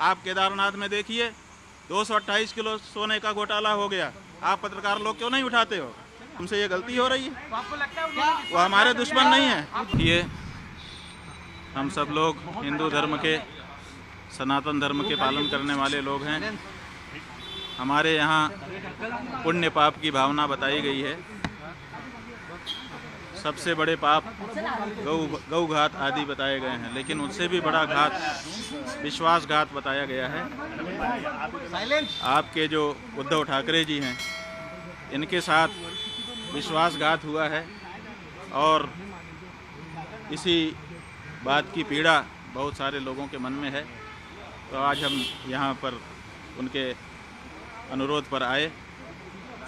आप केदारनाथ में देखिए 228 किलो सोने का घोटाला हो गया, आप पत्रकार लोग क्यों नहीं उठाते हो? हमसे ये गलती हो रही है। आपको लगता है वो हमारे दुश्मन नहीं है। ये हम सब लोग हिंदू धर्म के, सनातन धर्म के पालन करने वाले लोग हैं। हमारे यहाँ पुण्य पाप की भावना बताई गई है। सबसे बड़े पाप गौ घात आदि बताए गए हैं, लेकिन उससे भी बड़ा घात विश्वासघात बताया गया है। आपके जो उद्धव ठाकरे जी हैं, इनके साथ विश्वासघात हुआ है और इसी बात की पीड़ा बहुत सारे लोगों के मन में है। तो आज हम यहाँ पर उनके अनुरोध पर आए,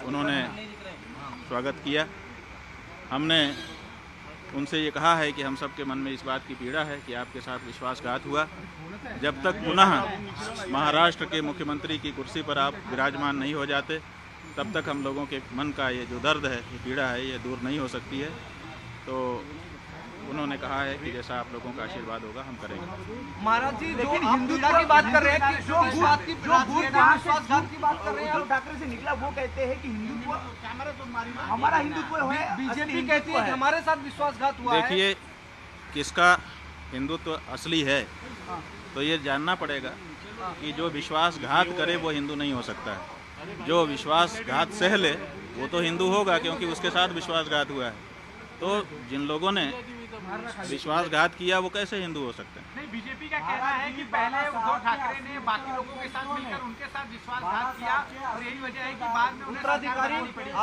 उन्होंने स्वागत किया। हमने उनसे ये कहा है कि हम सब के मन में इस बात की पीड़ा है कि आपके साथ विश्वासघात हुआ। जब तक पुनः महाराष्ट्र के मुख्यमंत्री की कुर्सी पर आप विराजमान नहीं हो जाते, तब तक हम लोगों के मन का ये जो दर्द है, ये पीड़ा है, ये दूर नहीं हो सकती है। तो उन्होंने कहा है कि जैसा आप लोगों का आशीर्वाद होगा हम करेंगे। महाराज जी, लेकिन हिंदुत्व की बात कर रहे हैं कि जो विश्वासघात की बात कर रहे हैं, उद्धव ठाकरे से निकला, वो कहते हैं कि हिंदुत्व हमारा हिंदुत्व है। बीजेपी कहती है कि हमारे साथ विश्वासघात हुआ है। देखिए, किसका हिंदुत्व असली है तो ये जानना पड़ेगा कि जो विश्वासघात करे वो हिंदू नहीं हो सकता है। जो विश्वासघात सह ले वो तो हिंदू होगा, क्योंकि उसके साथ विश्वासघात हुआ है। तो जिन लोगों ने विश्वासघात किया वो कैसे हिंदू हो सकते हैं? नहीं, बीजेपी का कहना है कि पहले उद्धव ठाकरे ने बाकी लोगों के साथ मिलकर उनके साथ विश्वासघात किया और यही वजह है कि बाद में उत्तराधिकारी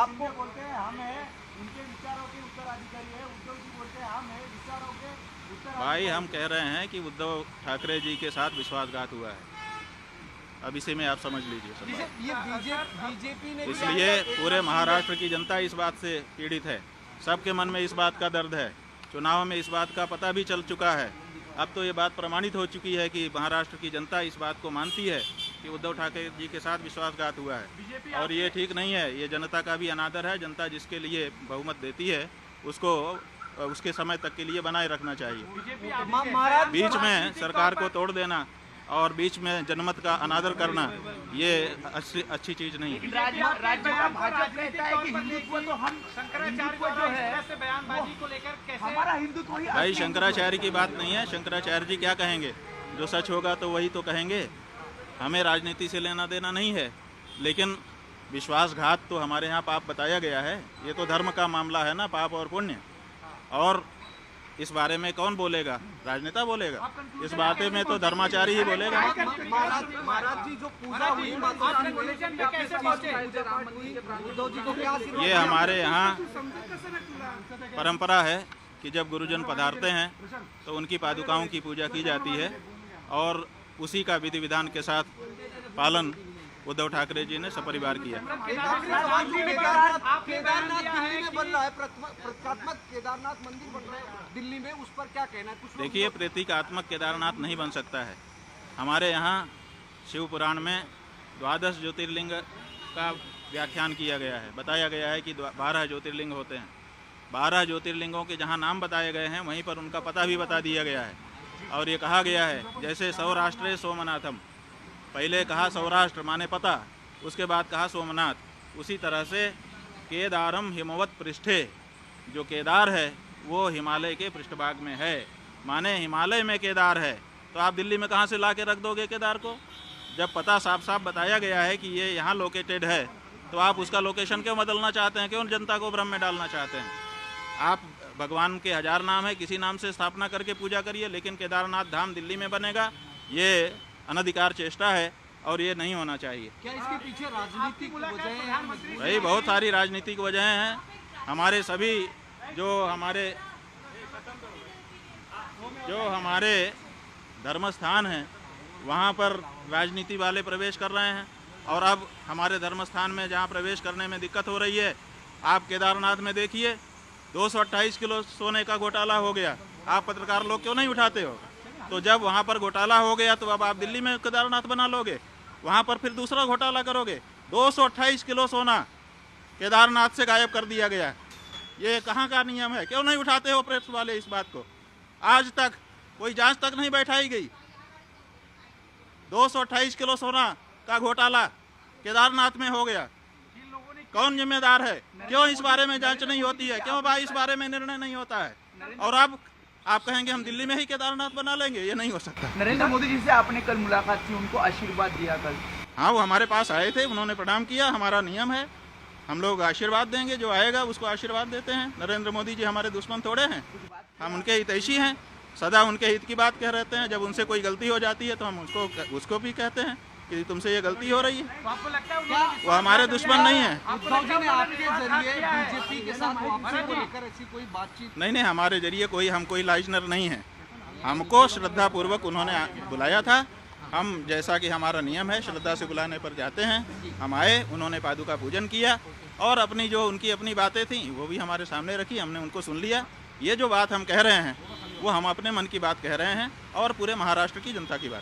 आपको बोलते हैं हम हैं, उनके विचारों के उत्तराधिकारी है। उद्धव जी बोलते हैं हम हैं, विचारों के उत्तराधिकारी। भाई, हम कह रहे हैं कि उद्धव ठाकरे जी के साथ विश्वासघात हुआ है। अब इसी में आप समझ लीजिए। ये बीजेपी ने, इसलिए पूरे महाराष्ट्र की जनता इस बात से पीड़ित है। सबके मन में इस बात का दर्द है। चुनाव में इस बात का पता भी चल चुका है। अब तो ये बात प्रमाणित हो चुकी है कि महाराष्ट्र की जनता इस बात को मानती है कि उद्धव ठाकरे जी के साथ विश्वासघात हुआ है, और ये ठीक नहीं है। ये जनता का भी अनादर है। जनता जिसके लिए बहुमत देती है उसको उसके समय तक के लिए बनाए रखना चाहिए। बीच में सरकार को तोड़ देना और बीच में जनमत का अनादर करना, ये अच्छी चीज नहीं है। राज्य का भाजपा कहता है कि हिंदुत्व तो हम शंकराचार्य जो है से बयानबाजी को लेकर कैसे हमारा हिंदुत्व ही। भाई, शंकराचार्य की बात नहीं है। शंकराचार्य जी क्या कहेंगे? जो सच होगा तो वही तो कहेंगे। हमें राजनीति से लेना देना नहीं है, लेकिन विश्वासघात तो हमारे यहाँ पाप बताया गया है। ये तो धर्म का मामला है ना, पाप और पुण्य। और इस बारे में कौन बोलेगा? राजनेता बोलेगा। इस बात में तो धर्माचारी ही बोलेगा। महाराज जी, जो पूजा हुई, ये हमारे यहाँ परंपरा है कि जब गुरुजन पधारते हैं तो उनकी पादुकाओं की पूजा की जाती है, और उसी का विधि विधान के साथ पालन उद्धव ठाकरे जी ने सपरिवार किया। केदारनाथ दिल्ली में बन रहा है, प्रतीकात्मक केदारनाथ मंदिर बन रहा है दिल्ली में, उस पर क्या कहना है? देखिए, प्रतीकात्मक केदारनाथ नहीं बन सकता है। हमारे यहाँ शिव पुराण में 12 ज्योतिर्लिंग का व्याख्यान किया गया है। बताया गया है कि 12 ज्योतिर्लिंग होते हैं। 12 ज्योतिर्लिंगों के जहाँ नाम बताए गए हैं वहीं पर उनका पता भी बता दिया गया है। और ये कहा गया है, जैसे सौराष्ट्रे सोमनाथम, पहले कहा सौराष्ट्र माने पता, उसके बाद कहा सोमनाथ। उसी तरह से केदारम हिमवत पृष्ठे, जो केदार है वो हिमालय के पृष्ठभाग में है, माने हिमालय में केदार है। तो आप दिल्ली में कहाँ से ला के रख दोगे केदार को? जब पता साफ साफ बताया गया है कि ये यहाँ लोकेटेड है, तो आप उसका लोकेशन क्यों बदलना चाहते हैं? क्यों जनता को भ्रम में डालना चाहते हैं? आप भगवान के 1000 नाम है, किसी नाम से स्थापना करके पूजा करिए, लेकिन केदारनाथ धाम दिल्ली में बनेगा, ये अनधिकार चेष्टा है और ये नहीं होना चाहिए। क्या इसके पीछे राजनीतिक वजह है? भाई, बहुत सारी राजनीतिक वजहें हैं। हमारे सभी जो हमारे धर्म स्थान हैं वहाँ पर राजनीति वाले प्रवेश कर रहे हैं, और अब हमारे धर्म स्थान में जहाँ प्रवेश करने में दिक्कत हो रही है, आप केदारनाथ में देखिए 228 किलो सोने का घोटाला हो गया। आप पत्रकार लोग क्यों नहीं उठाते हो? तो जब वहाँ पर घोटाला हो गया तो अब आप दिल्ली में केदारनाथ बना लोगे, वहाँ पर फिर दूसरा घोटाला करोगे। 228 किलो सोना केदारनाथ से गायब कर दिया गया। ये कहाँ का नियम है? क्यों नहीं उठाते हो प्रेस वाले इस बात को? आज तक कोई जांच तक नहीं बैठाई गई। 228 किलो सोना का घोटाला केदारनाथ में हो गया। जिन लोगों ने कौन जिम्मेदार है? क्यों इस बारे में जांच नहीं होती है? क्यों भाई इस बारे में निर्णय नहीं होता है? और अब आप कहेंगे हम दिल्ली में ही केदारनाथ बना लेंगे, ये नहीं हो सकता। नरेंद्र मोदी जी से आपने कल मुलाकात की, उनको आशीर्वाद दिया कल। हाँ, वो हमारे पास आए थे, उन्होंने प्रणाम किया। हमारा नियम है, हम लोग आशीर्वाद देंगे, जो आएगा उसको आशीर्वाद देते हैं। नरेंद्र मोदी जी हमारे दुश्मन थोड़े हैं, हम उनके हितैषी हैं, सदा उनके हित की बात कह रहते हैं। जब उनसे कोई गलती हो जाती है तो हम उसको भी कहते हैं कि तुमसे ये गलती हो रही है। तो आपको लगता है उन्होंने वो हमारे दुश्मन नहीं है। उद्धव जी ने आपके जरिए बीजेपी के साथ वापसी को लेकर ऐसी कोई बातचीत? नहीं, हमारे जरिए हम कोई लाइजनर नहीं है। हमको श्रद्धापूर्वक उन्होंने बुलाया था। हम, जैसा कि हमारा नियम है, श्रद्धा से बुलाने पर जाते हैं। हम आए, उन्होंने पादुका पूजन किया और अपनी जो उनकी अपनी बातें थी वो भी हमारे सामने रखी, हमने उनको सुन लिया। ये जो बात हम कह रहे हैं वो हम अपने मन की बात कह रहे हैं और पूरे महाराष्ट्र की जनता की बात।